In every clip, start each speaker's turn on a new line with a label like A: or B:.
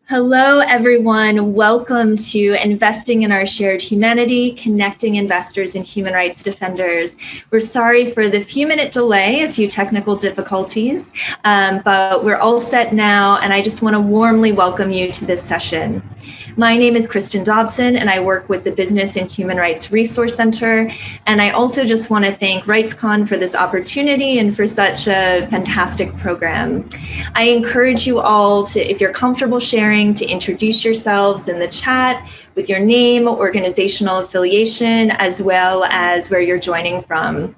A: Hello, everyone. Welcome to Investing in Our Shared Humanity, Connecting Investors and Human Rights Defenders. We're sorry for the few-minute delay, a few technical difficulties, but we're all set now, and I just want to warmly welcome you to this session. My name is Kristen Dobson, and I work with the Business and Human Rights Resource Center. And I also just want to thank RightsCon for this opportunity and for such a fantastic program. I encourage you all to, if you're comfortable sharing, to introduce yourselves in the chat with your name, organizational affiliation, as well as where you're joining from.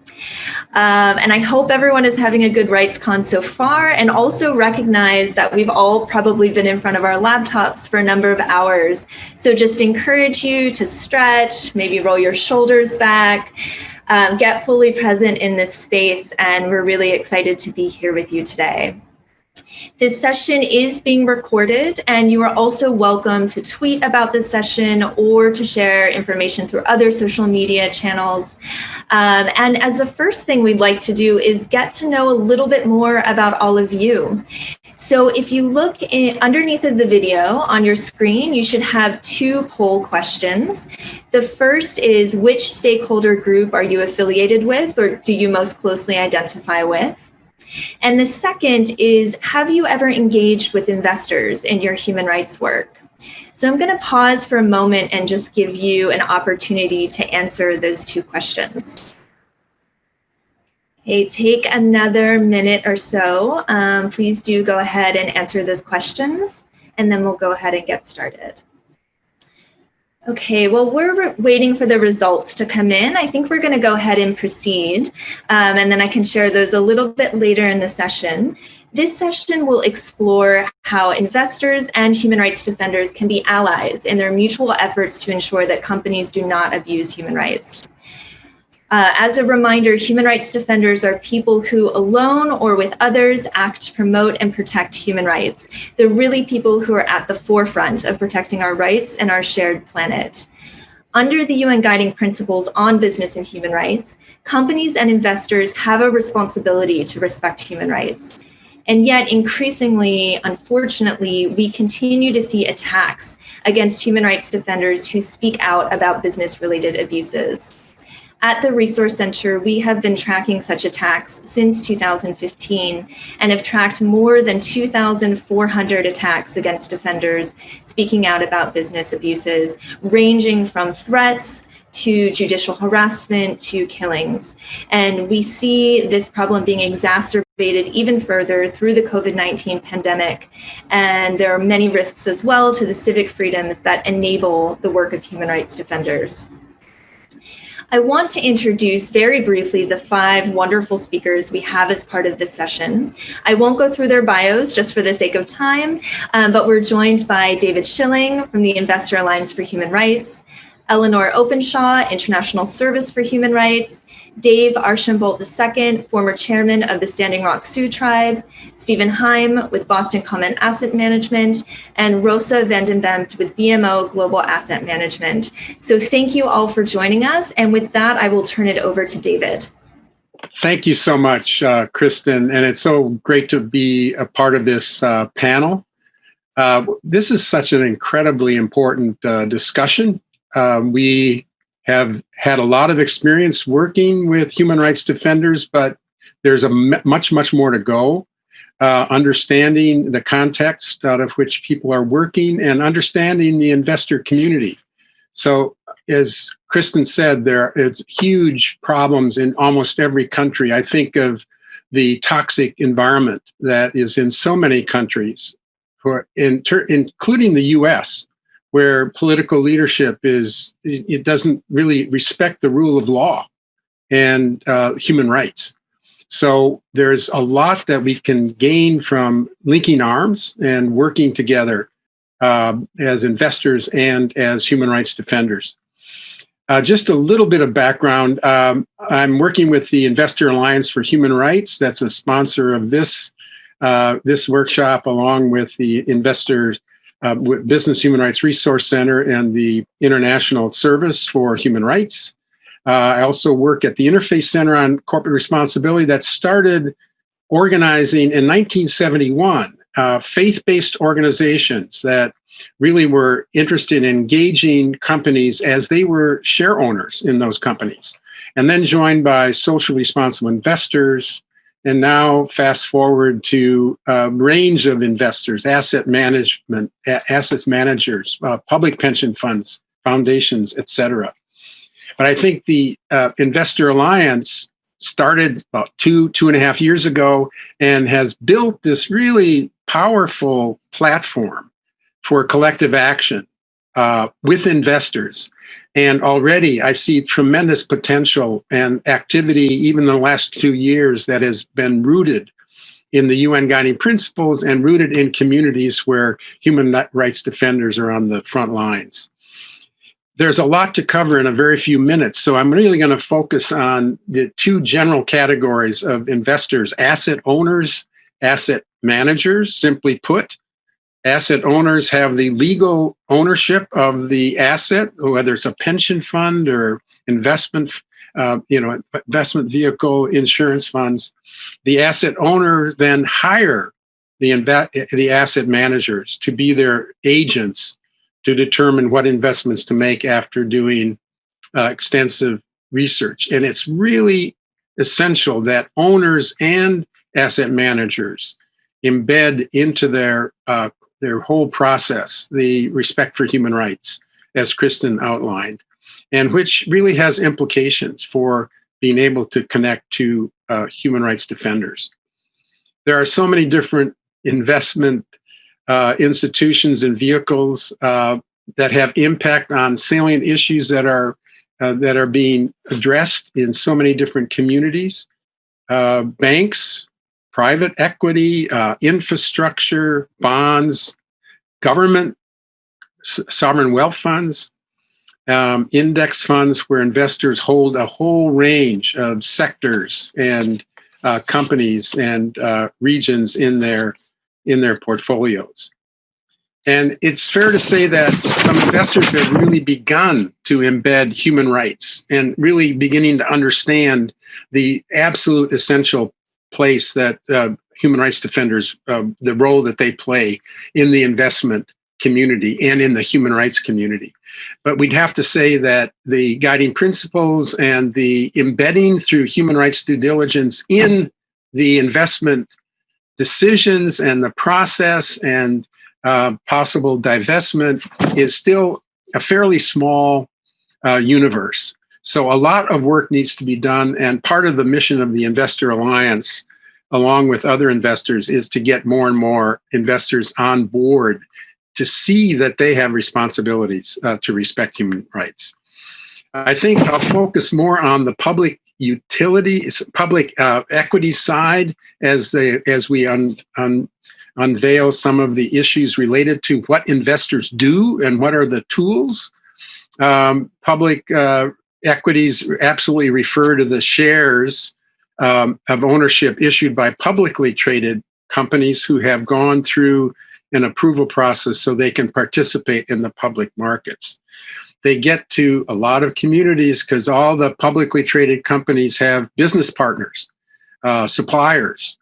A: And I hope everyone is having a good RightsCon so far, and also recognize that we've all probably been in front of our laptops for a number of hours. So just encourage you to stretch, maybe roll your shoulders back, get fully present in this space, and we're really excited to be here with you today. This session is being recorded, and you are also welcome to tweet about this session or to share information through other social media channels. And as the first thing we'd like to do is get to know a little bit more about all of you. So if you look underneath of the video on your screen, you should have two poll questions. The first is, which stakeholder group are you affiliated with, or do you most closely identify with? And the second is, have you ever engaged with investors in your human rights work? So I'm going to pause for a moment and just give you an opportunity to answer those two questions. Okay, take another minute or so. Please do go ahead and answer those questions, and then we'll go ahead and get started. Okay, well, we're waiting for the results to come in. I think we're going to go ahead and proceed, and then I can share those a little bit later in the session. This session will explore how investors and human rights defenders can be allies in their mutual efforts to ensure that companies do not abuse human rights. As a reminder, human rights defenders are people who, alone or with others, act to promote and protect human rights. They're really people who are at the forefront of protecting our rights and our shared planet. Under the UN Guiding Principles on Business and Human Rights, companies and investors have a responsibility to respect human rights. And yet, increasingly, unfortunately, we continue to see attacks against human rights defenders who speak out about business-related abuses. At the Resource Center, we have been tracking such attacks since 2015 and have tracked more than 2,400 attacks against defenders speaking out about business abuses, ranging from threats to judicial harassment to killings. And we see this problem being exacerbated even further through the COVID-19 pandemic. And there are many risks as well to the civic freedoms that enable the work of human rights defenders. I want to introduce very briefly the 5 wonderful speakers we have as part of this session. I won't go through their bios just for the sake of time, but we're joined by David Schilling from the Investor Alliance for Human Rights, Eleanor Openshaw, International Service for Human Rights, Dave Archambault II, former chairman of the Standing Rock Sioux Tribe, Stephen Hein with Boston Common Asset Management, and Rosa Vandenbemt with BMO Global Asset Management. So thank you all for joining us. And with that, I will turn it over to David.
B: Thank you so much, Kristen. And it's so great to be a part of this panel. This is such an incredibly important discussion. We have had a lot of experience working with human rights defenders, but there's a much more to go. Understanding the context out of which people are working and understanding the investor community. So as Kristen said, it's huge problems in almost every country. I think of the toxic environment that is in so many countries, including the US, where political leadership it doesn't really respect the rule of law and human rights. So there's a lot that we can gain from linking arms and working together as investors and as human rights defenders. Just a little bit of background. I'm working with the Investor Alliance for Human Rights. That's a sponsor of this workshop, along with the Business Human Rights Resource Center and the International Service for Human Rights. I also work at the Interfaith Center on Corporate Responsibility that started organizing in 1971 faith-based organizations that really were interested in engaging companies as they were share owners in those companies, and then joined by social responsible investors. And now fast forward to a range of investors, asset managers, public pension funds, foundations, et cetera. But I think the Investor Alliance started about two and a half years ago and has built this really powerful platform for collective action with investors. And already I see tremendous potential and activity, even in the last 2 years, that has been rooted in the UN guiding principles and rooted in communities where human rights defenders are on the front lines. There's a lot to cover in a very few minutes, so I'm really going to focus on the two general categories of investors: asset owners, asset managers. Simply put, asset owners have the legal ownership of the asset, whether it's a pension fund or investment vehicle, insurance funds. The asset owners then hire the asset managers to be their agents to determine what investments to make after doing extensive research. And it's really essential that owners and asset managers embed into their whole process the respect for human rights, as Kristen outlined, and which really has implications for being able to connect to human rights defenders. There are so many different investment institutions and vehicles that have impact on salient issues that are being addressed in so many different communities. Banks, private equity, infrastructure, bonds, government, sovereign wealth funds, index funds where investors hold a whole range of sectors and companies and regions in their portfolios. And it's fair to say that some investors have really begun to embed human rights and really beginning to understand the absolute essential place that human rights defenders, the role that they play in the investment community and in the human rights community. But we'd have to say that the guiding principles and the embedding through human rights due diligence in the investment decisions and the process and possible divestment is still a fairly small universe. So a lot of work needs to be done. And part of the mission of the Investor Alliance, along with other investors, is to get more and more investors on board to see that they have responsibilities to respect human rights. I think I'll focus more on the public utilities, public equity side as we unveil some of the issues related to what investors do and what are the tools. Public equities absolutely refer to the shares of ownership issued by publicly traded companies who have gone through an approval process so they can participate in the public markets. They get to a lot of communities because all the publicly traded companies have business partners, suppliers,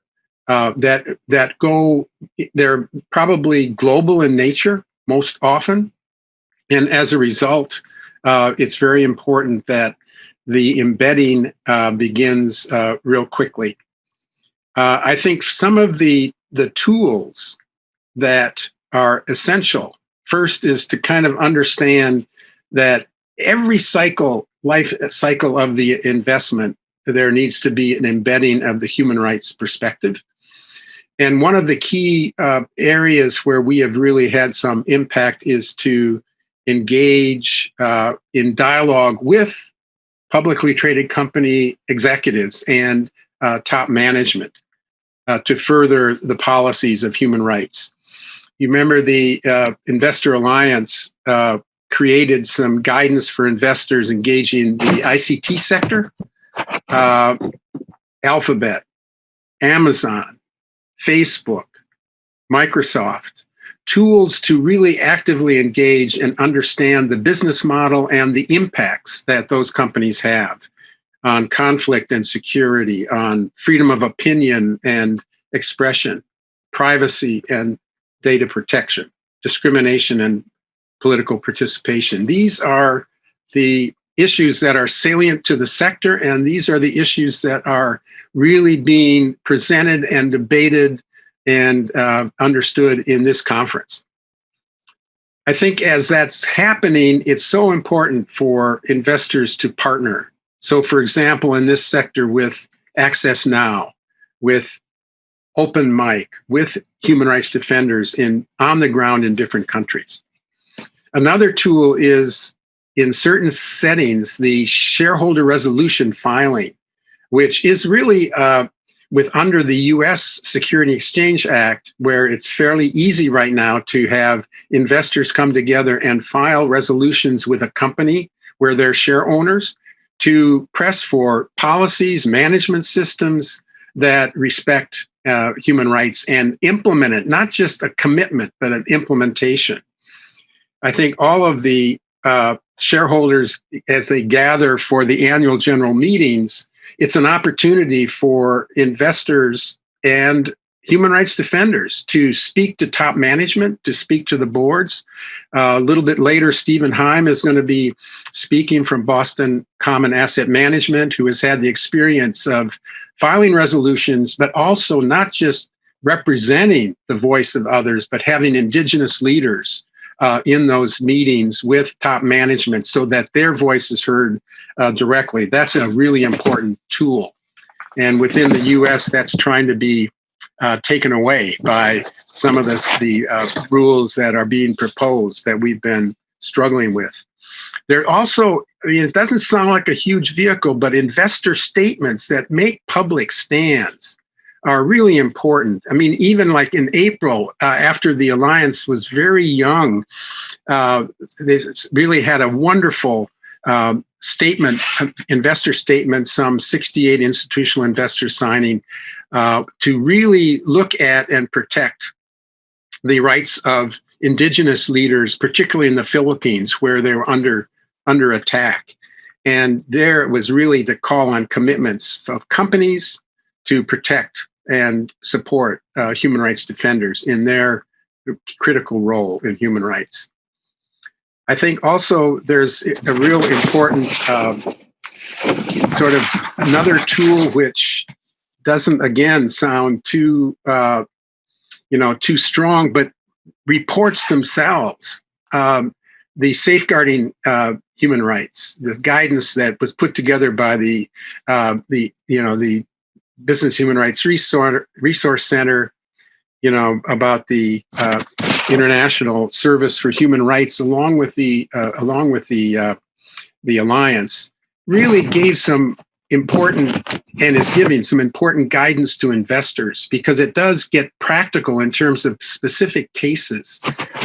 B: that go, they're probably global in nature most often. And as a result, it's very important that the embedding begins real quickly. I think some of the tools that are essential, first is to kind of understand that every life cycle of the investment, there needs to be an embedding of the human rights perspective. And one of the key areas where we have really had some impact is to engage in dialogue with publicly traded company executives and top management to further the policies of human rights. You remember the Investor Alliance created some guidance for investors engaging the ICT sector, Alphabet, Amazon, Facebook, Microsoft, tools to really actively engage and understand the business model and the impacts that those companies have on conflict and security, on freedom of opinion and expression, privacy and data protection, discrimination and political participation. These are the issues that are salient to the sector, and these are the issues that are really being presented and debated and understood in this conference. I think as that's happening, it's so important for investors to partner. So, for example, in this sector with Access Now, with Open Mic, with human rights defenders on the ground in different countries. Another tool is, in certain settings, the shareholder resolution filing, which is really under the US Security Exchange Act, where it's fairly easy right now to have investors come together and file resolutions with a company where they're share owners to press for policies, management systems that respect human rights and implement it, not just a commitment, but an implementation. I think all of the shareholders, as they gather for the annual general meetings, it's an opportunity for investors and human rights defenders to speak to top management, to speak to the boards. A little bit later, Stephen Hein is going to be speaking from Boston Common Asset Management, who has had the experience of filing resolutions, but also not just representing the voice of others, but having indigenous leaders in those meetings with top management so that their voice is heard directly. That's a really important tool. And within the US, that's trying to be taken away by some of the rules that are being proposed that we've been struggling with. There also, it doesn't sound like a huge vehicle, but investor statements that make public stands are really important. I mean, even like in April, after the alliance was very young, they really had a wonderful statement, investor statement, some 68 institutional investors signing to really look at and protect the rights of indigenous leaders, particularly in the Philippines, where they were under attack. And there it was really to call on commitments of companies to protect and support human rights defenders in their critical role in human rights. I think also there's a real important sort of another tool which doesn't, again, sound too strong, but reports themselves. The safeguarding human rights, the guidance that was put together by the Business Human Rights Resource Center, about the International Service for Human Rights, along with the Alliance, really gave some important and is giving some important guidance to investors, because it does get practical in terms of specific cases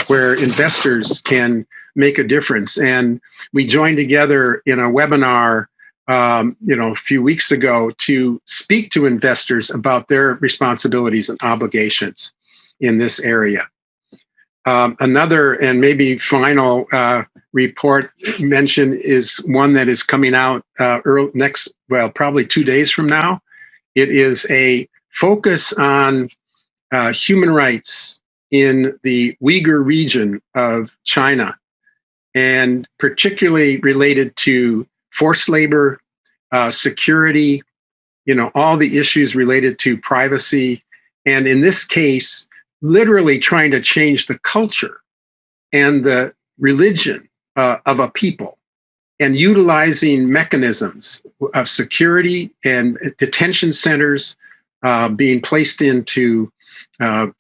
B: where investors can make a difference. And we joined together in a webinar a few weeks ago to speak to investors about their responsibilities and obligations in this area. Another and maybe final report mention is one that is coming out probably 2 days from now. It is a focus on human rights in the Uyghur region of China, and particularly related to forced labor, security, all the issues related to privacy. And in this case, literally trying to change the culture and the religion of a people, and utilizing mechanisms of security and detention centers being placed into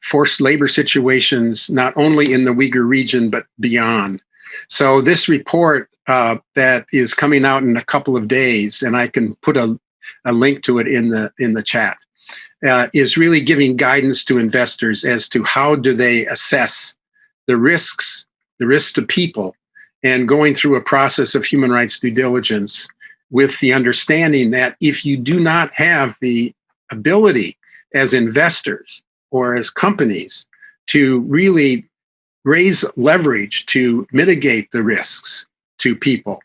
B: forced labor situations, not only in the Uyghur region, but beyond. So this report that is coming out in a couple of days, and I can put a link to it in the chat, is really giving guidance to investors as to how do they assess the risks to people, and going through a process of human rights due diligence with the understanding that if you do not have the ability as investors or as companies to really raise leverage to mitigate the risks to people,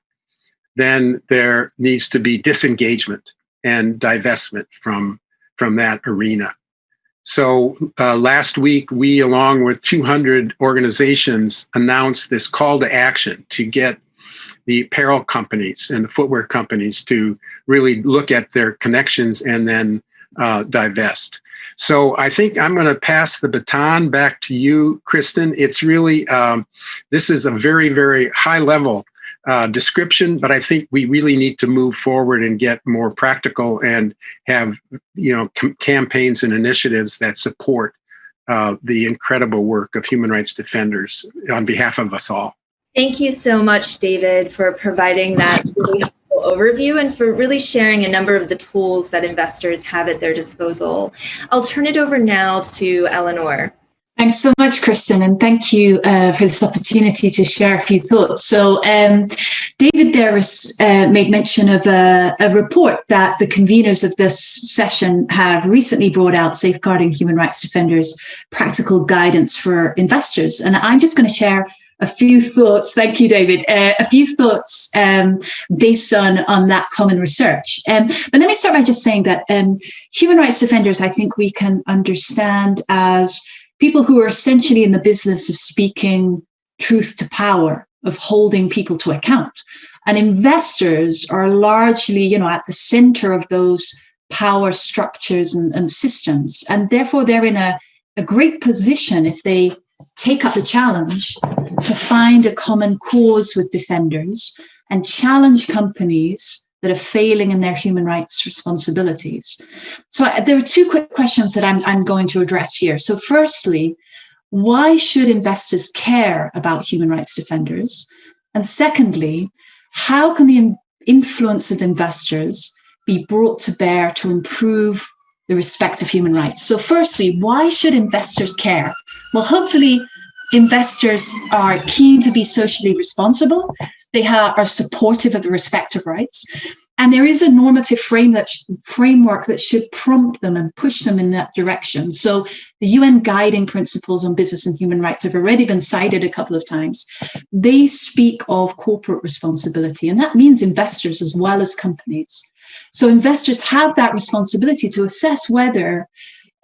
B: then there needs to be disengagement and divestment from that arena. So last week, we, along with 200 organizations, announced this call to action to get the apparel companies and the footwear companies to really look at their connections and then divest. So I think I'm going to pass the baton back to you, Kristen. It's really, this is a very, very high level description, but I think we really need to move forward and get more practical and have, campaigns and initiatives that support the incredible work of human rights defenders on behalf of us all.
A: Thank you so much, David, for providing that really helpful overview and for really sharing a number of the tools that investors have at their disposal. I'll turn it over now to Eleanor.
C: Thanks so much, Kristen, and thank you for this opportunity to share a few thoughts. So David there made mention of a report that the conveners of this session have recently brought out, Safeguarding Human Rights Defenders, Practical Guidance for Investors. And I'm just going to share a few thoughts, thank you, David, a few thoughts based on that common research. But let me start by just saying that human rights defenders, I think we can understand as people who are essentially in the business of speaking truth to power, of holding people to account. And investors are largely, at the center of those power structures and systems. And therefore, they're in a great position if they take up the challenge to find a common cause with defenders and challenge companies that are failing in their human rights responsibilities. So there are two quick questions that I'm going to address here. So firstly, why should investors care about human rights defenders? And secondly, how can the influence of investors be brought to bear to improve the respect of human rights? So firstly, why should investors care? Well, hopefully investors are keen to be socially responsible. They are supportive of the respect of rights. And there is a normative framework that should prompt them and push them in that direction. So the UN guiding principles on business and human rights have already been cited a couple of times. They speak of corporate responsibility, and that means investors as well as companies. So investors have that responsibility to assess whether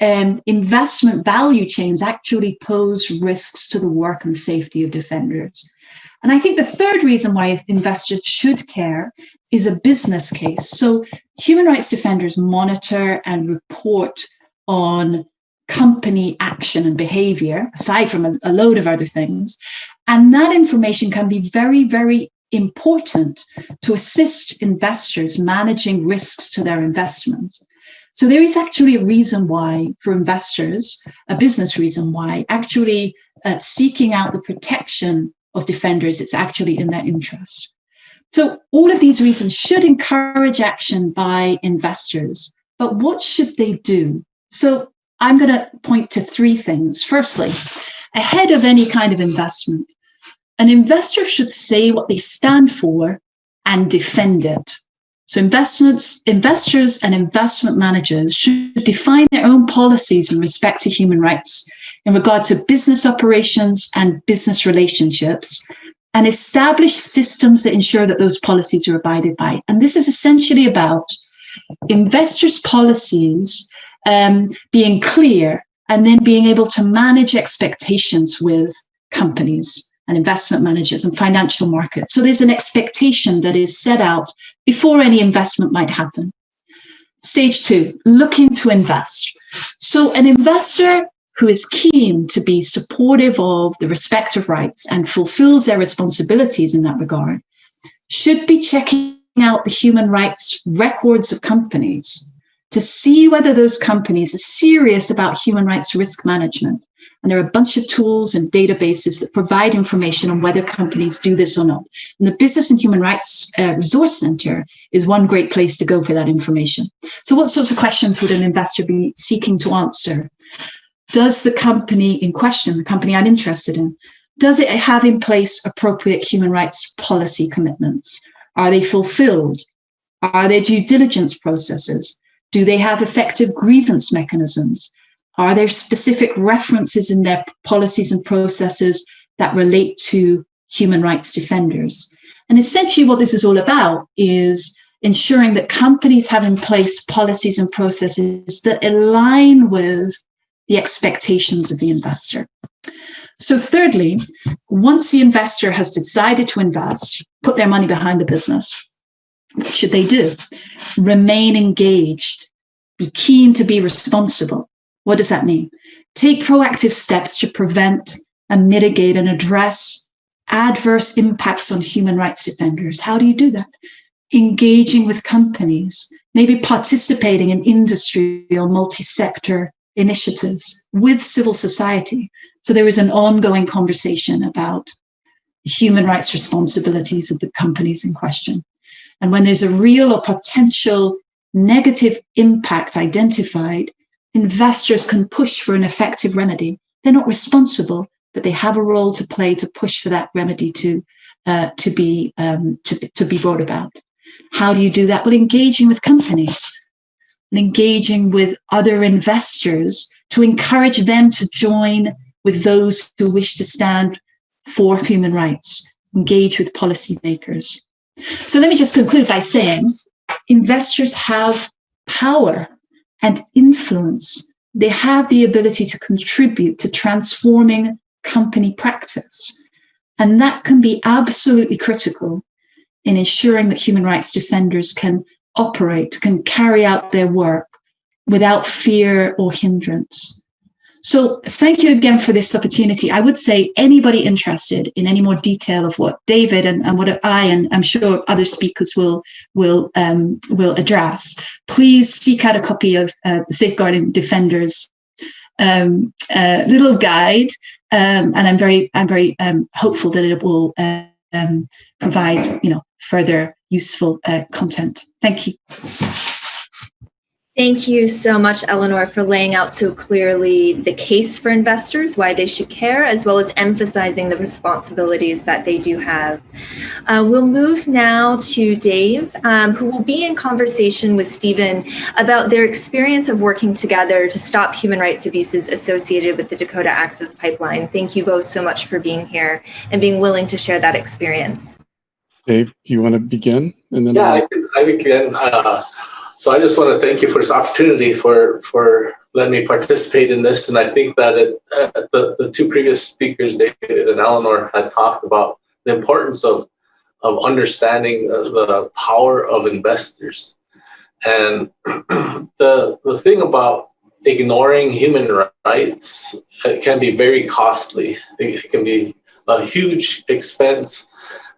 C: investment value chains actually pose risks to the work and safety of defenders. And I think the third reason why investors should care is a business case. So human rights defenders monitor and report on company action and behavior, aside from a load of other things. And that information can be very, very important to assist investors managing risks to their investment. So there is actually a reason why, for investors, a business reason why, actually seeking out the protection of defenders, it's actually in their interest. So all of these reasons should encourage action by investors. But what should they do? So I'm going to point to three things. Firstly, ahead of any kind of investment, an investor should say what they stand for and defend it. So investors and investment managers should define their own policies in respect to human rights in regard to business operations and business relationships, and establish systems that ensure that those policies are abided by. And this is essentially about investors' policies being clear and then being able to manage expectations with companies and investment managers and financial markets. So there's an expectation that is set out before any investment might happen. Stage two, looking to invest. So an investor who is keen to be supportive of the respect of rights and fulfills their responsibilities in that regard should be checking out the human rights records of companies to see whether those companies are serious about human rights risk management. And there are a bunch of tools and databases that provide information on whether companies do this or not. And the Business and Human Rights Resource Center is one great place to go for that information. So what sorts of questions would an investor be seeking to answer? Does the company in question, the company I'm interested in, does it have in place appropriate human rights policy commitments? Are they fulfilled? Are there due diligence processes? Do they have effective grievance mechanisms? Are there specific references in their policies and processes that relate to human rights defenders? And essentially what this is all about is ensuring that companies have in place policies and processes that align with the expectations of the investor. So thirdly, once the investor has decided to invest, put their money behind the business, what should they do? Remain engaged, be keen to be responsible. What does that mean? Take proactive steps to prevent and mitigate and address adverse impacts on human rights defenders. How do you do that? Engaging with companies, maybe participating in industry or multi-sector initiatives with civil society. So there is an ongoing conversation about human rights responsibilities of the companies in question. And when there's a real or potential negative impact identified, investors can push for an effective remedy. They're not responsible, but they have a role to play to push for that remedy to be brought about. How do you do that? Well, engaging with companies and engaging with other investors to encourage them to join with those who wish to stand for human rights, engage with policymakers. So let me just conclude by saying investors have power and influence. They have the ability to contribute to transforming company practice. And that can be absolutely critical in ensuring that human rights defenders can operate, can carry out their work without fear or hindrance. So thank you again for this opportunity. I would say anybody interested in any more detail of what David and what I and I'm sure other speakers will address, please seek out a copy of the Safeguarding Defenders little guide, and I'm very hopeful that it will provide further useful content. Thank you.
A: Thank you so much, Eleanor, for laying out so clearly the case for investors, why they should care, as well as emphasizing the responsibilities that they do have. We'll move now to Dave, who will be in conversation with Stephen about their experience of working together to stop human rights abuses associated with the Dakota Access Pipeline. Thank you both so much for being here and being willing to share that experience.
B: Dave, do you want to begin? And then
D: I begin. So I just want to thank you for this opportunity for letting me participate in this. And I think that the two previous speakers, David and Eleanor, had talked about the importance of understanding the power of investors. And the thing about ignoring human rights, it can be very costly. It can be a huge expense.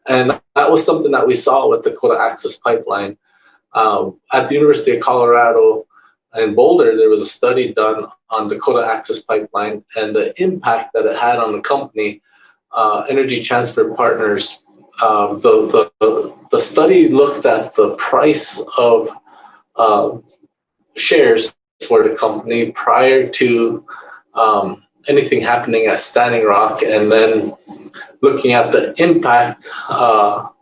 D: And that was something that we saw with the Dakota Access Pipeline. At the University of Colorado in Boulder, there was a study done on Dakota Access Pipeline and the impact that it had on the company, Energy Transfer Partners. The study looked at the price of shares for the company prior to anything happening at Standing Rock, and then looking at the impact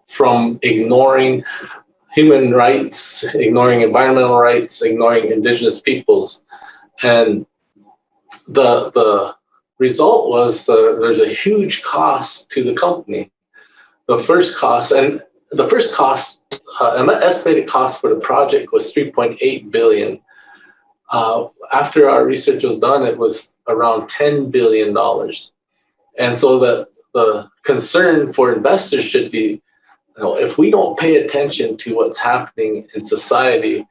D: from ignoring human rights, ignoring environmental rights, ignoring indigenous peoples. And the result was there's a huge cost to the company. The first cost, an estimated cost for the project was $3.8 billion. After our research was done, it was around $10 billion. And so the concern for investors should be, if we don't pay attention to what's happening in society,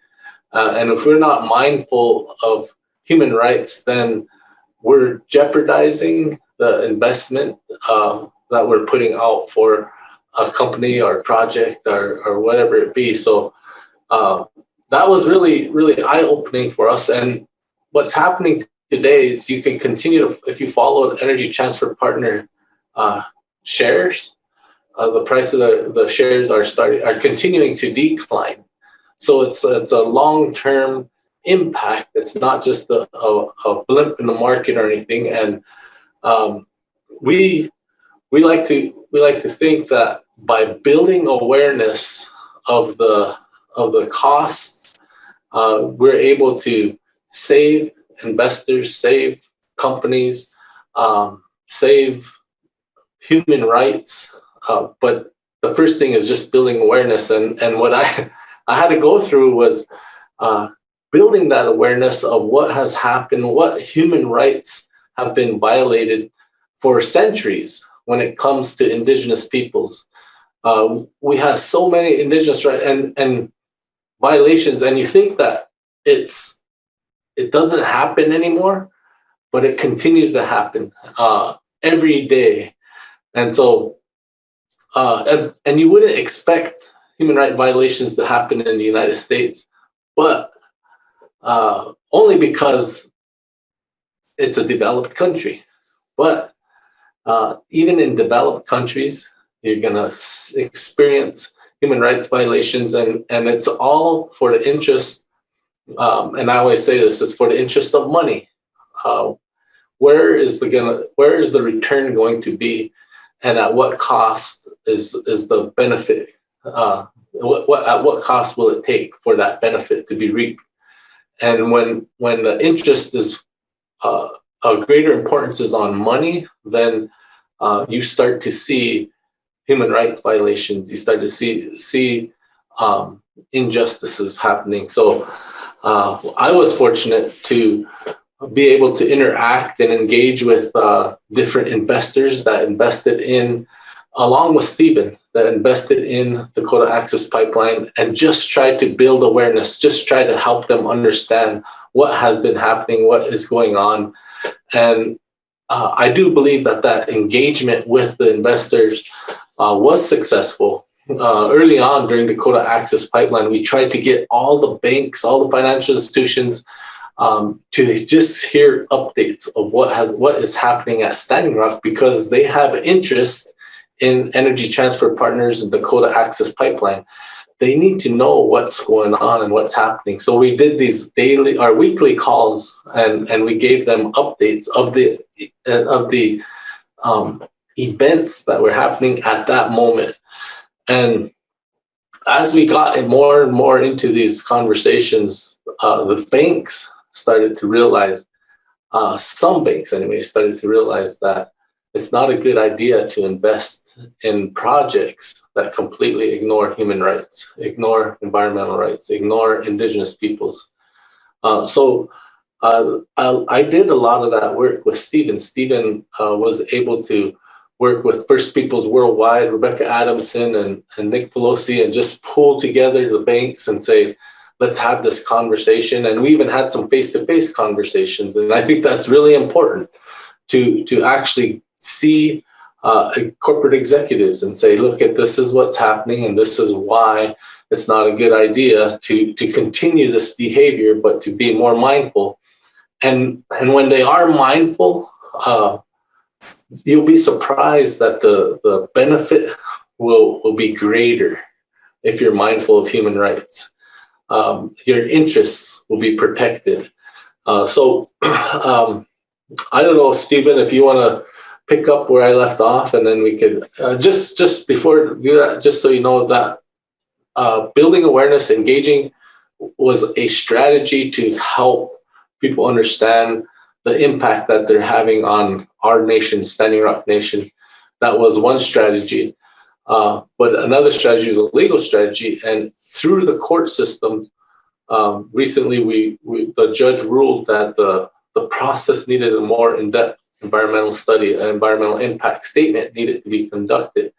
D: and if we're not mindful of human rights, then we're jeopardizing the investment that we're putting out for a company or a project or whatever it be. So that was really, really eye-opening for us. And what's happening today is you can continue to, if you follow Energy Transfer Partner shares, the price of the shares are continuing to decline. So it's a long-term impact. It's not just a blimp in the market or anything. And we like to think that by building awareness of the costs, we're able to save investors, save companies, save human rights. But the first thing is just building awareness. And what I had to go through was building that awareness of what has happened, what human rights have been violated for centuries when it comes to indigenous peoples. We have so many indigenous rights and violations, and you think that it doesn't happen anymore, but it continues to happen every day. And so, and you wouldn't expect human rights violations to happen in the United States, but only because it's a developed country. But even in developed countries, you're going to experience human rights violations, and it's all for the interest, and I always say this, it's for the interest of money. Where is the return going to be, and at what cost is the benefit? At what cost will it take for that benefit to be reaped? And when the interest is a greater importance is on money, then you start to see human rights violations. You start to see injustices happening. So I was fortunate to be able to interact and engage with different investors that invested in, along with Stephen, that invested in Dakota Access Pipeline, and just tried to build awareness, just try to help them understand what has been happening, what is going on. And I do believe that engagement with the investors was successful. Early on during Dakota Access Pipeline, we tried to get all the banks, all the financial institutions to just hear updates of what is happening at Standing Rock, because they have interest in Energy Transfer Partners and Dakota Access Pipeline. They need to know what's going on and what's happening. So we did these weekly calls, and we gave them updates of the events that were happening at that moment. And as we got more and more into these conversations, the banks started to realize, some banks anyway, started to realize that it's not a good idea to invest in projects that completely ignore human rights, ignore environmental rights, ignore indigenous peoples. So I did a lot of that work with Stephen. Stephen was able to work with First Peoples Worldwide, Rebecca Adamson and Nick Pelosi, and just pull together the banks and say, let's have this conversation. And we even had some face-to-face conversations. And I think that's really important to actually see corporate executives and say, look, this is what's happening, and this is why it's not a good idea to continue this behavior, but to be more mindful. And when they are mindful, you'll be surprised that the benefit will be greater if you're mindful of human rights. Your interests will be protected. So I don't know, Stephen, if you want to pick up where I left off, and then we could just before we do that, just so you know that building awareness, engaging was a strategy to help people understand the impact that they're having on our nation, Standing Rock Nation. That was one strategy. But another strategy was a legal strategy. And through the court system, recently the judge ruled that the process needed a more in-depth environmental study, an environmental impact statement needed to be conducted.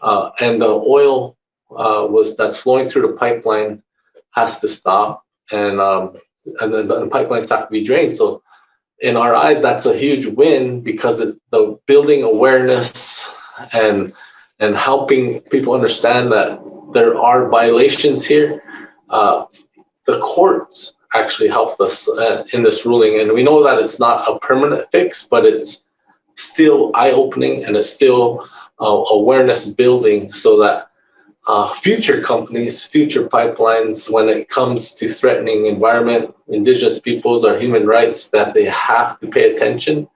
D: And the oil that's flowing through the pipeline has to stop, and then the pipelines have to be drained. So in our eyes, that's a huge win, because the building awareness and helping people understand that there are violations here. The courts actually helped us in this ruling. And we know that it's not a permanent fix, but it's still eye-opening, and it's still awareness building, so that future companies, future pipelines, when it comes to threatening environment, indigenous peoples, or human rights, that they have to pay attention.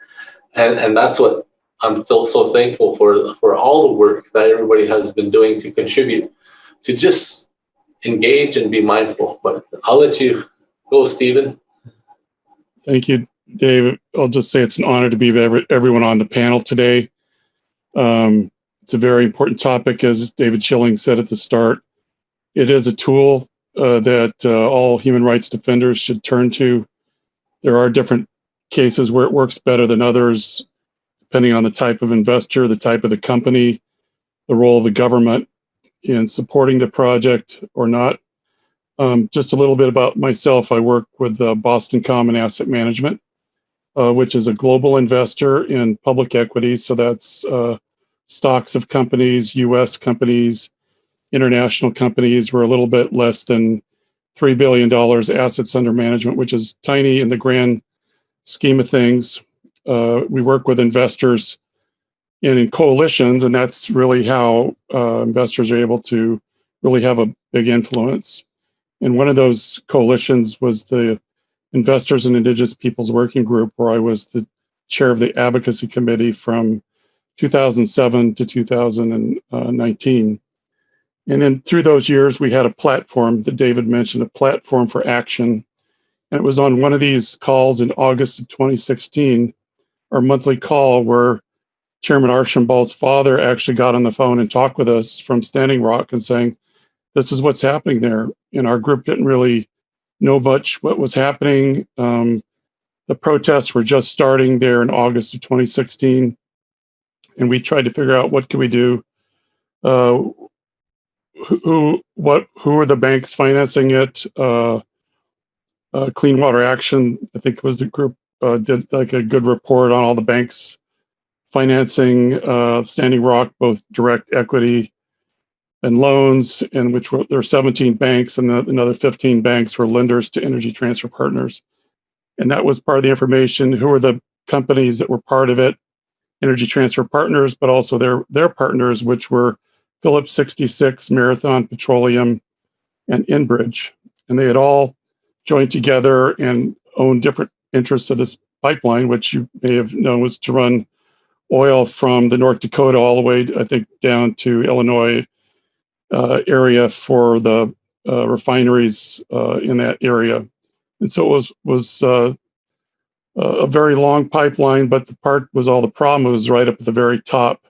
D: And that's what I'm still so thankful for all the work that everybody has been doing to contribute, to just engage and be mindful. But I'll let you go, Stephen.
E: Thank you, Dave. I'll just say it's an honor to be with everyone on the panel today. It's a very important topic, as David Schilling said at the start. It is a tool that all human rights defenders should turn to. There are different cases where it works better than others, depending on the type of investor, the type of the company, the role of the government in supporting the project or not. Just a little bit about myself. I work with Boston Common Asset Management, which is a global investor in public equities. So that's stocks of companies, US companies, international companies. We're a little bit less than $3 billion assets under management, which is tiny in the grand scheme of things. We work with investors in coalitions, and that's really how investors are able to really have a big influence. And one of those coalitions was the Investors in Indigenous Peoples Working Group, where I was the chair of the advocacy committee from 2007 to 2019. And then through those years, we had a platform that David mentioned, a platform for action. And it was on one of these calls in August of 2016, our monthly call, where Chairman Archambault's father actually got on the phone and talked with us from Standing Rock and saying, this is what's happening there. And our group didn't really know much what was happening. The protests were just starting there in August of 2016. And we tried to figure out what could we do. Who are the banks financing it? Clean Water Action, I think was the group, did like a good report on all the banks financing Standing Rock, both direct equity and loans, in which there were 17 banks, and another 15 banks were lenders to Energy Transfer Partners. And that was part of the information. Who were the companies that were part of it? Energy Transfer Partners, but also their partners, which were Phillips 66, Marathon Petroleum, and Enbridge. And they had all joined together and owned different interests of this pipeline, which you may have known was to run oil from the North Dakota all the way, I think, down to Illinois area for the refineries in that area. And so it was a very long pipeline, but the part was all the problem was right up at the very top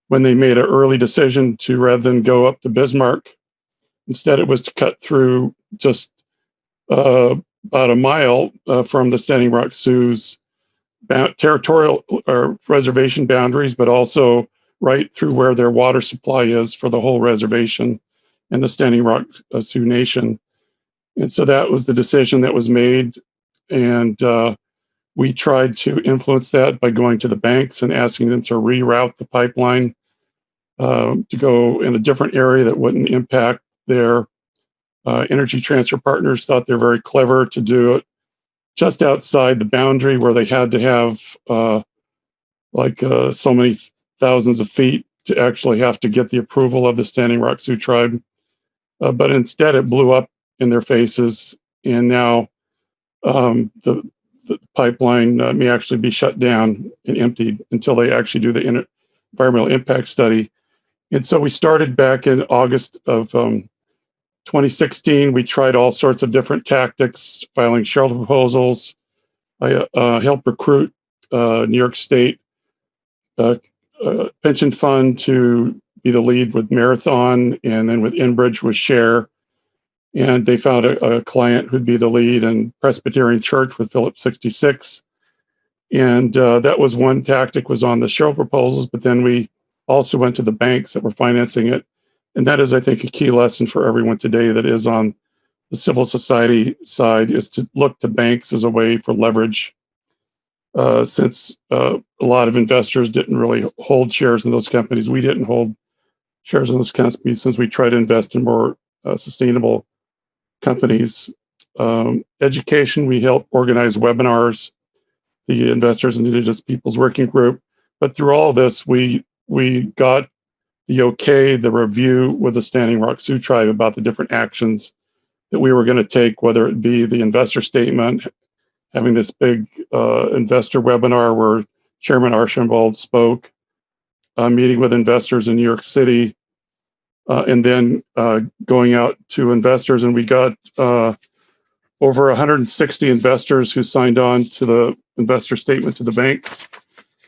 E: when they made an early decision to, rather than go up to Bismarck, instead it was to cut through just about a mile from the Standing Rock Sioux's territorial or reservation boundaries, but also right through where their water supply is for the whole reservation and the Standing Rock Sioux Nation. And so that was the decision that was made. And we tried to influence that by going to the banks and asking them to reroute the pipeline to go in a different area that wouldn't impact their Energy Transfer Partners. Thought they're very clever to do it just outside the boundary where they had to have so many thousands of feet to actually have to get the approval of the Standing Rock Sioux tribe. But instead it blew up in their faces, and now the pipeline may actually be shut down and emptied until they actually do the environmental impact study. And so we started back in August of 2016. We tried all sorts of different tactics, filing shareholder proposals. I helped recruit New York State pension fund to be the lead with Marathon, and then with Enbridge with Share. And they found a client who'd be the lead, and Presbyterian Church with Phillips 66. And that was one tactic, was on the shareholder proposals, but then we also went to the banks that were financing it. And that is, I think, a key lesson for everyone today that is on the civil society side, is to look to banks as a way for leverage. Since a lot of investors didn't really hold shares in those companies, we didn't hold shares in those companies since we try to invest in more sustainable companies. Education, we help organize webinars, the Investors in Indigenous Peoples Working Group. But through all of this, we got the okay, the review with the Standing Rock Sioux tribe about the different actions that we were going to take, whether it be the investor statement, having this big investor webinar where Chairman Archambault spoke, meeting with investors in New York City, and then going out to investors. And we got over 160 investors who signed on to the investor statement to the banks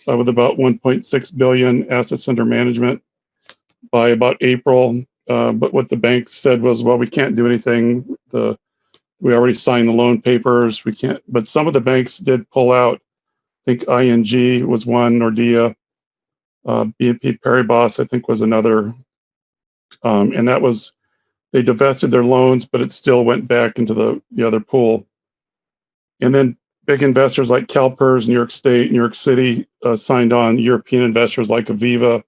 E: with about 1.6 billion assets under management by about April. but what the banks said was, well, we can't do anything. We already signed the loan papers. We can't. But some of the banks did pull out. I think ING was one, Nordea, BNP Paribas, I think, was another. And that was, they divested their loans, but it still went back into the other pool. And then big investors like CalPERS, New York State, New York City signed on, European investors like Aviva.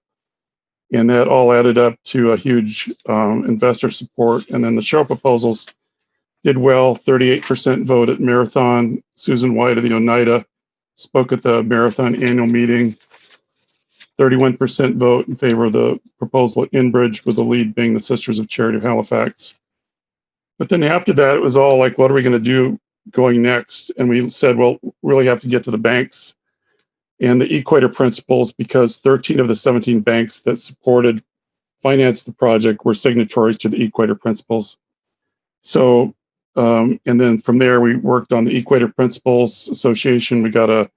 E: And that all added up to a huge investor support. And then the share proposals did well, 38% vote at Marathon. Susan White of the Oneida spoke at the Marathon annual meeting. 31% vote in favor of the proposal at Inbridge, with the lead being the Sisters of Charity of Halifax. But then after that, it was all like, what are we going to do going next? And we said, well, we really have to get to the banks and the Equator Principles, because 13 of the 17 banks that financed the project were signatories to the Equator Principles. So, and then from there, we worked on the Equator Principles Association. We got a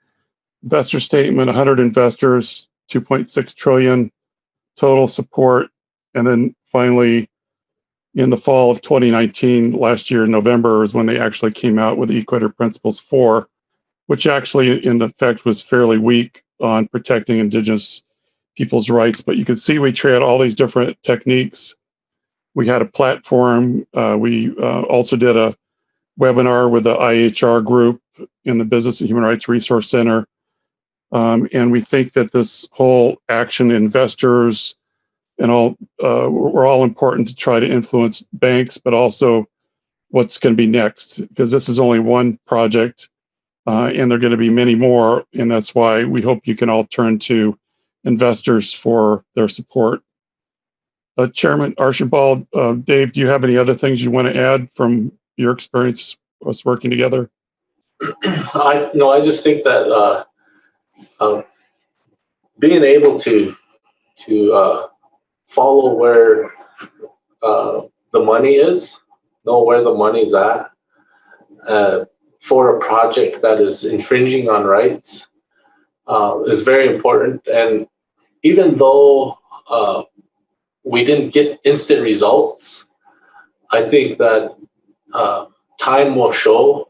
E: investor statement, 100 investors, 2.6 trillion total support. And then finally, in the fall of 2019, last year in November, is when they actually came out with the Equator Principles 4, which actually in effect was fairly weak on protecting Indigenous people's rights. But you can see we tried all these different techniques. We had a platform. We also did a webinar with the IHR group in the Business and Human Rights Resource Center. And we think that this whole action, investors and all, were all important to try to influence banks, but also what's going to be next, because this is only one project. And there are going to be many more. And that's why we hope you can all turn to investors for their support. Chairman Archibald, Dave, do you have any other things you want to add from your experience us working together?
D: I just think that being able to follow where the money is, know where the money's at, for a project that is infringing on rights is very important. And even though we didn't get instant results, I think that time will tell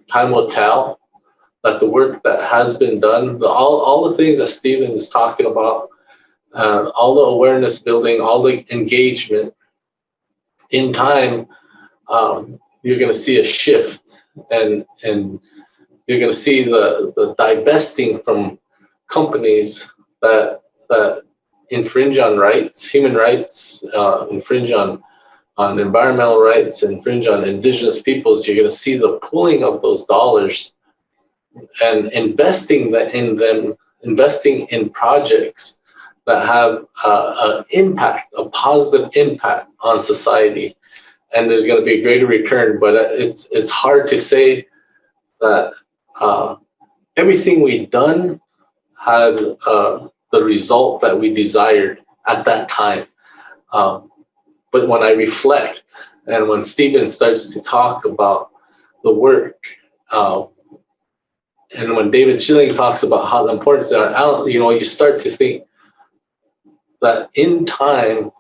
D: that the work that has been done, all the things that Stephen is talking about, all the awareness building, all the engagement, in time, you're going to see a shift. And you're going to see the divesting from companies that infringe on rights, human rights, infringe on environmental rights, infringe on Indigenous peoples. You're going to see the pooling of those dollars and investing in projects that have a positive impact on society. And there's going to be a greater return, but it's hard to say that everything we've done had the result that we desired at that time. But when I reflect, and when Stephen starts to talk about the work, and when David Schilling talks about how the importance they are, you start to think that in time,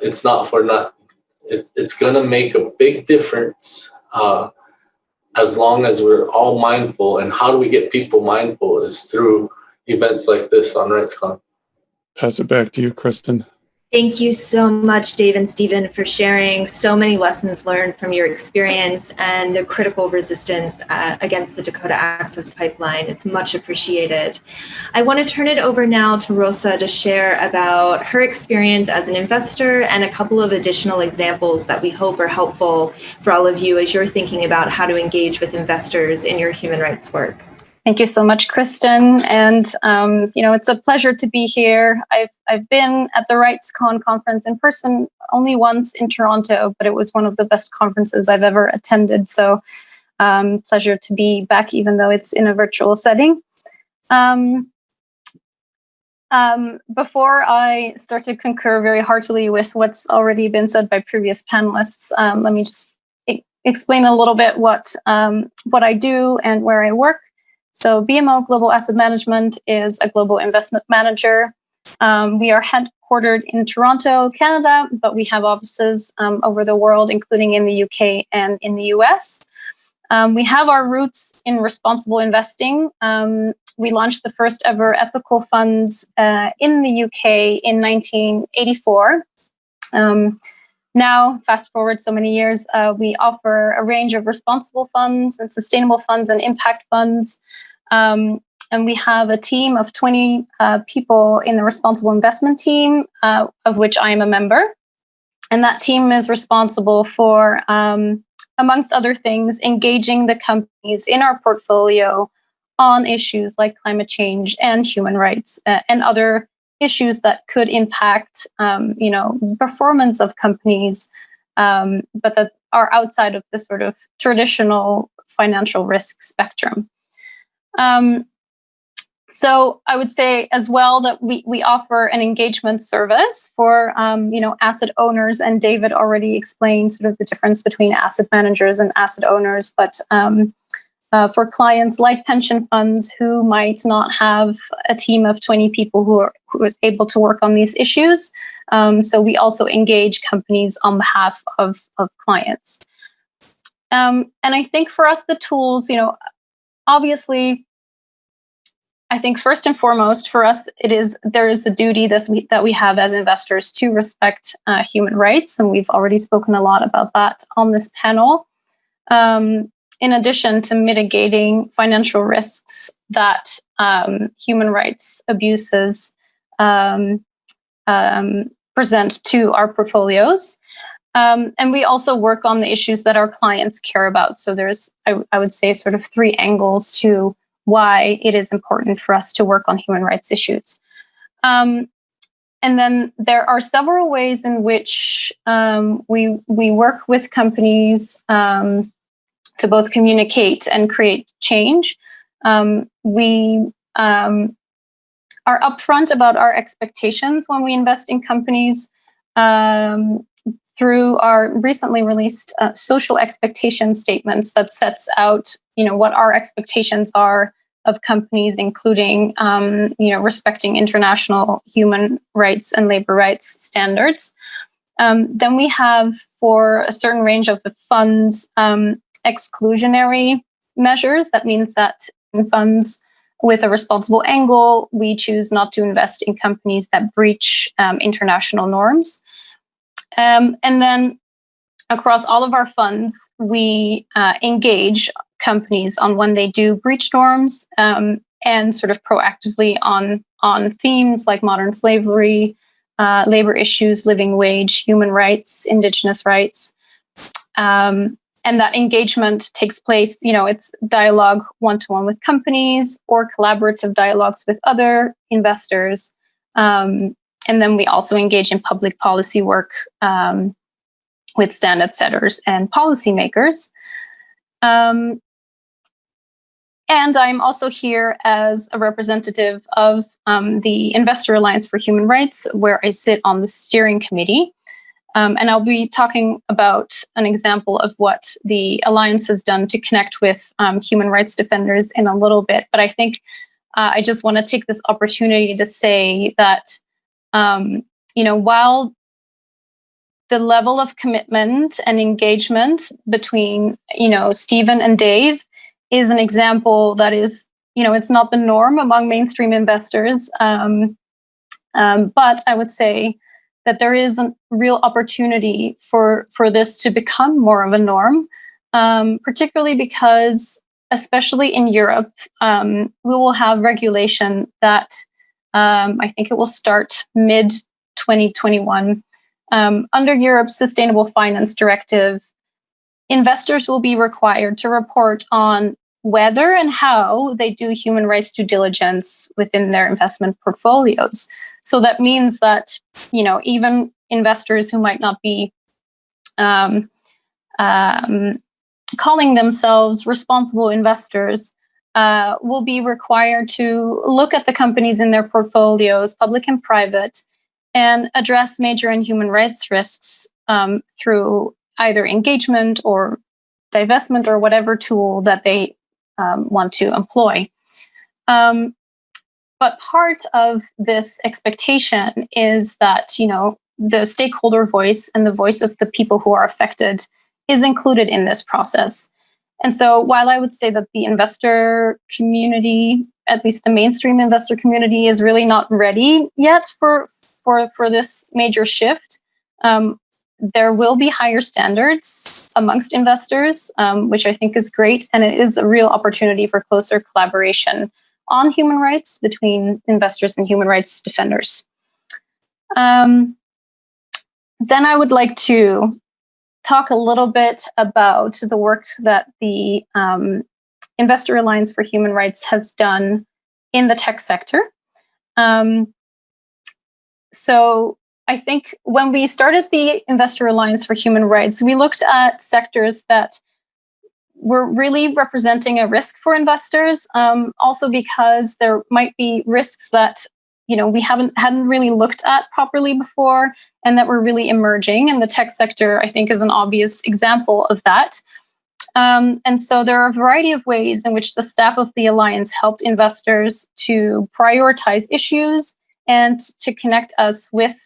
D: it's not for nothing. It's going to make a big difference as long as we're all mindful. And how do we get people mindful is through events like this on RightsCon.
E: Pass it back to you, Kristen.
A: Thank you so much, Dave and Stephen, for sharing so many lessons learned from your experience and the critical resistance against the Dakota Access Pipeline. It's much appreciated. I want to turn it over now to Rosa to share about her experience as an investor and a couple of additional examples that we hope are helpful for all of you as you're thinking about how to engage with investors in your human rights work.
F: Thank you so much, Kristen. And, it's a pleasure to be here. I've been at the RightsCon conference in person only once in Toronto, but it was one of the best conferences I've ever attended. So pleasure to be back, even though it's in a virtual setting. Before I start to concur very heartily with what's already been said by previous panelists, let me just explain a little bit what I do and where I work. So BMO Global Asset Management is a global investment manager. We are headquartered in Toronto, Canada, but we have offices over the world, including in the UK and in the US. We have our roots in responsible investing. We launched the first ever ethical funds in the UK in 1984. Now, fast forward so many years, we offer a range of responsible funds and sustainable funds and impact funds. And we have a team of 20 people in the responsible investment team, of which I am a member. And that team is responsible for, amongst other things, engaging the companies in our portfolio on issues like climate change and human rights and other issues that could impact, performance of companies, but that are outside of the sort of traditional financial risk spectrum. So I would say as well that we offer an engagement service for, asset owners, and David already explained sort of the difference between asset managers and asset owners, but for clients like pension funds who might not have a team of 20 people who are able to work on these issues. So we also engage companies on behalf of clients. And I think for us, the tools, obviously, I think first and foremost for us, there is a duty that we have as investors to respect human rights. And we've already spoken a lot about that on this panel. In addition to mitigating financial risks that human rights abuses present to our portfolios. And we also work on the issues that our clients care about. So there's, I would say, sort of three angles to why it is important for us to work on human rights issues. And then there are several ways in which we work with companies to both communicate and create change. We are upfront about our expectations when we invest in companies through our recently released social expectation statements that sets out, what our expectations are of companies, including, respecting international human rights and labor rights standards. Then we have, for a certain range of the funds, exclusionary measures. That means that in funds with a responsible angle, we choose not to invest in companies that breach international norms. And then across all of our funds, we engage companies on when they do breach norms and sort of proactively on themes like modern slavery, labor issues, living wage, human rights, indigenous rights. And that engagement takes place, it's dialogue one-to-one with companies or collaborative dialogues with other investors. And then we also engage in public policy work with standard setters and policymakers. And I'm also here as a representative of the Investor Alliance for Human Rights, where I sit on the steering committee. And I'll be talking about an example of what the Alliance has done to connect with human rights defenders in a little bit. But I think I just want to take this opportunity to say that, while the level of commitment and engagement between, Stephen and Dave is an example that is, it's not the norm among mainstream investors. But I would say that there is a real opportunity for this to become more of a norm, particularly because, especially in Europe, we will have regulation that I think it will start mid-2021. Under Europe's Sustainable Finance Directive, investors will be required to report on whether and how they do human rights due diligence within their investment portfolios. So that means that, even investors who might not be calling themselves responsible investors will be required to look at the companies in their portfolios, public and private, and address major and human rights risks through either engagement or divestment or whatever tool that they want to employ. But part of this expectation is that, the stakeholder voice and the voice of the people who are affected is included in this process. And so while I would say that the investor community, at least the mainstream investor community, is really not ready yet for this major shift, there will be higher standards amongst investors, which I think is great. And it is a real opportunity for closer collaboration on human rights between investors and human rights defenders. Then I would like to talk a little bit about the work that the Investor Alliance for Human Rights has done in the tech sector. So I think when we started the Investor Alliance for Human Rights, we looked at sectors that were really representing a risk for investors, also because there might be risks that we hadn't really looked at properly before, and that were really emerging. And the tech sector, I think, is an obvious example of that. And so there are a variety of ways in which the staff of the Alliance helped investors to prioritize issues and to connect us with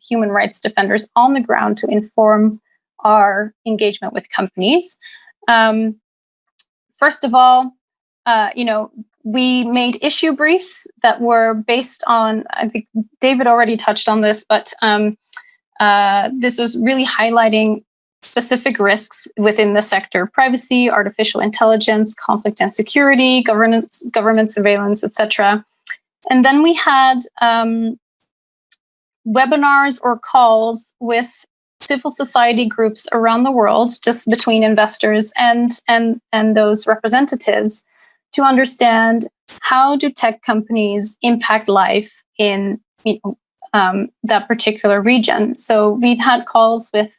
F: human rights defenders on the ground to inform our engagement with companies. First of all, we made issue briefs that were based on, I think David already touched on this, but this was really highlighting specific risks within the sector: privacy, artificial intelligence, conflict and security, government surveillance, etc. And then we had webinars or calls with civil society groups around the world, just between investors and those representatives, to understand how do tech companies impact life in that particular region. So we've had calls with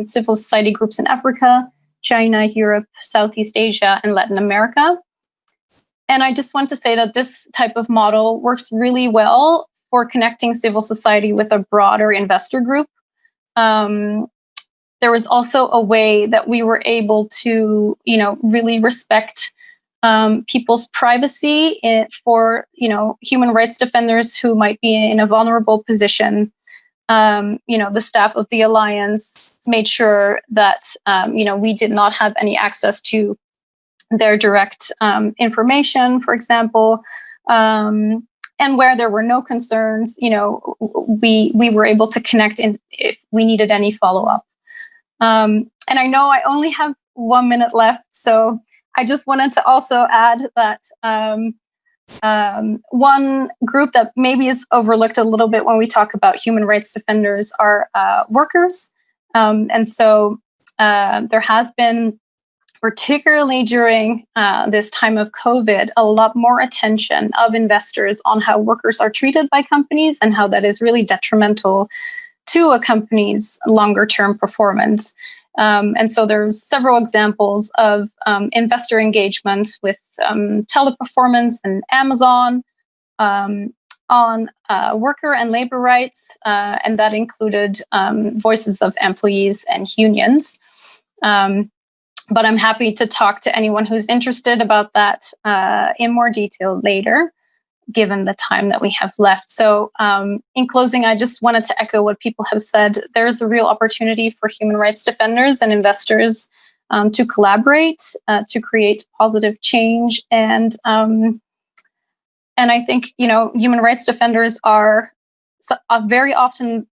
F: civil society groups in Africa, China, Europe, Southeast Asia, and Latin America. And I just want to say that this type of model works really well for connecting civil society with a broader investor group. There was also a way that we were able to, really respect people's privacy for, human rights defenders who might be in a vulnerable position. The staff of the Alliance made sure that, we did not have any access to their direct information, for example. And where there were no concerns, we were able to connect if we needed any follow-up. And I know I only have 1 minute left, so I just wanted to also add that one group that maybe is overlooked a little bit when we talk about human rights defenders are workers. And so there has been, particularly during this time of COVID, a lot more attention of investors on how workers are treated by companies and how that is really detrimental to a company's longer-term performance. And so there's several examples of investor engagement with Teleperformance and Amazon on worker and labor rights, and that included voices of employees and unions. But I'm happy to talk to anyone who's interested about that in more detail later, given the time that we have left. So in closing, I just wanted to echo what people have said. There's a real opportunity for human rights defenders and investors to collaborate, to create positive change. And I think, human rights defenders are very often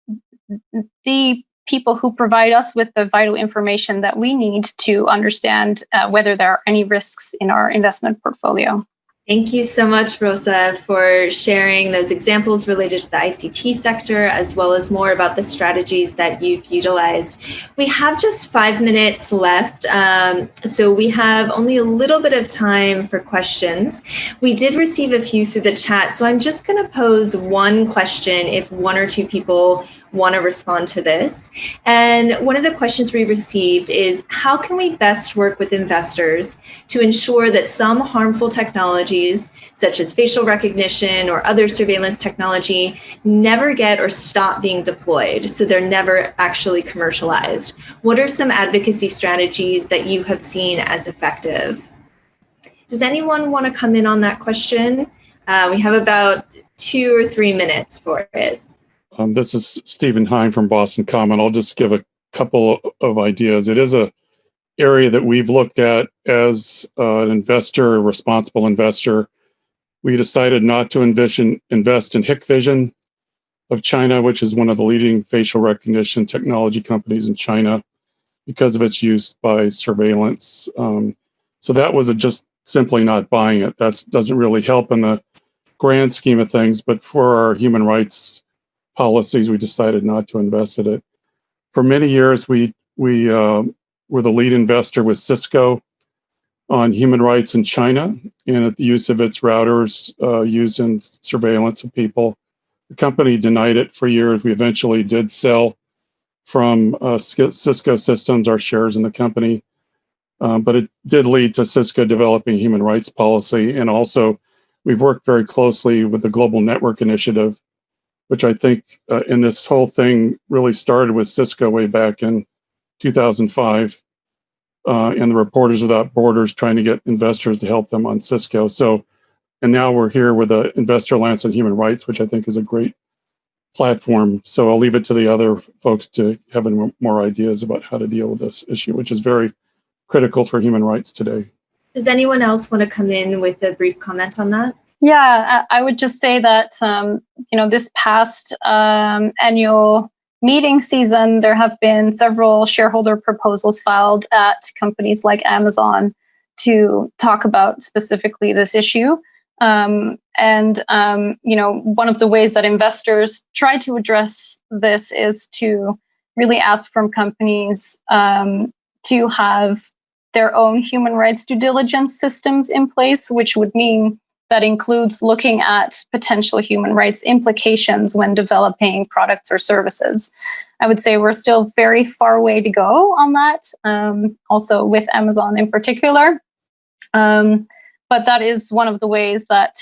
F: the people who provide us with the vital information that we need to understand whether there are any risks in our investment portfolio.
A: Thank you so much, Rosa, for sharing those examples related to the ICT sector, as well as more about the strategies that you've utilized. We have just 5 minutes left, so we have only a little bit of time for questions. We did receive a few through the chat, so I'm just going to pose one question if one or two people want to respond to this. And one of the questions we received is, how can we best work with investors to ensure that some harmful technologies, such as facial recognition or other surveillance technology, never get or stop being deployed, so they're never actually commercialized? What are some advocacy strategies that you have seen as effective? Does anyone want to come in on that question? We have about 2 or 3 minutes for it.
E: This is Stephen Hein from Boston Common. I'll just give a couple of ideas. It is a area that we've looked at as an investor, a responsible investor. We decided not to invest in Hikvision of China, which is one of the leading facial recognition technology companies in China, because of its use by surveillance. So that was just simply not buying it. That doesn't really help in the grand scheme of things, but for our human rights policies, we decided not to invest in it. For many years, we were the lead investor with Cisco on human rights in China and the use of its routers used in surveillance of people. The company denied it for years. We eventually did sell from Cisco Systems our shares in the company, but it did lead to Cisco developing human rights policy. And also, we've worked very closely with the Global Network Initiative, which I think in this whole thing really started with Cisco way back in 2005, and the Reporters Without Borders trying to get investors to help them on Cisco. So, and now we're here with the Investor Alliance on Human Rights, which I think is a great platform. So I'll leave it to the other folks to have more ideas about how to deal with this issue, which is very critical for human rights today.
A: Does anyone else want to come in with a brief comment on that?
F: Yeah, I would just say that, this past annual meeting season, there have been several shareholder proposals filed at companies like Amazon to talk about specifically this issue. One of the ways that investors try to address this is to really ask from companies to have their own human rights due diligence systems in place, which would mean that includes looking at potential human rights implications when developing products or services. I would say we're still very far away to go on that, also with Amazon in particular. But that is one of the ways that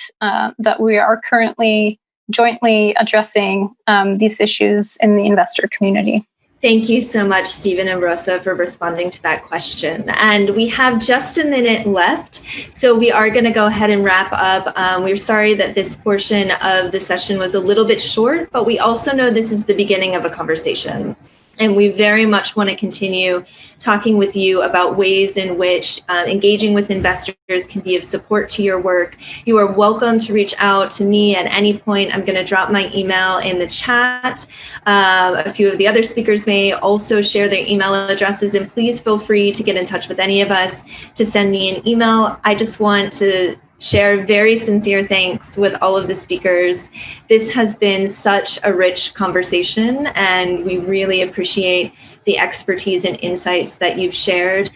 F: we are currently jointly addressing these issues in the investor community.
A: Thank you so much, Stephen and Rosa, for responding to that question. And we have just a minute left, so we are going to go ahead and wrap up. We're sorry that this portion of the session was a little bit short, but we also know this is the beginning of a conversation. And we very much want to continue talking with you about ways in which engaging with investors can be of support to your work. You are welcome to reach out to me at any point. I'm going to drop my email in the chat. A few of the other speakers may also share their email addresses, and please feel free to get in touch with any of us to send me an email. I just want to share very sincere thanks with all of the speakers. This has been such a rich conversation, and we really appreciate the expertise and insights that you've shared.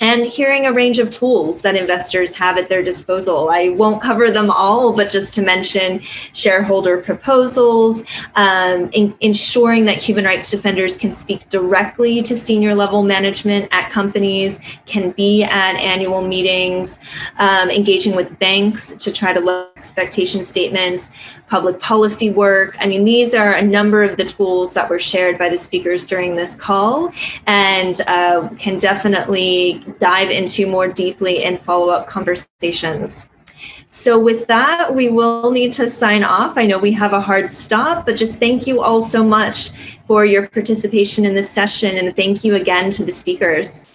A: And hearing a range of tools that investors have at their disposal. I won't cover them all, but just to mention shareholder proposals, ensuring that human rights defenders can speak directly to senior level management at companies, can be at annual meetings, engaging with banks to try to look at expectation statements, public policy work. I mean, these are a number of the tools that were shared by the speakers during this call, and can definitely dive into more deeply in follow-up conversations. So with that, we will need to sign off. I know we have a hard stop, but just thank you all so much for your participation in this session, and thank you again to the speakers.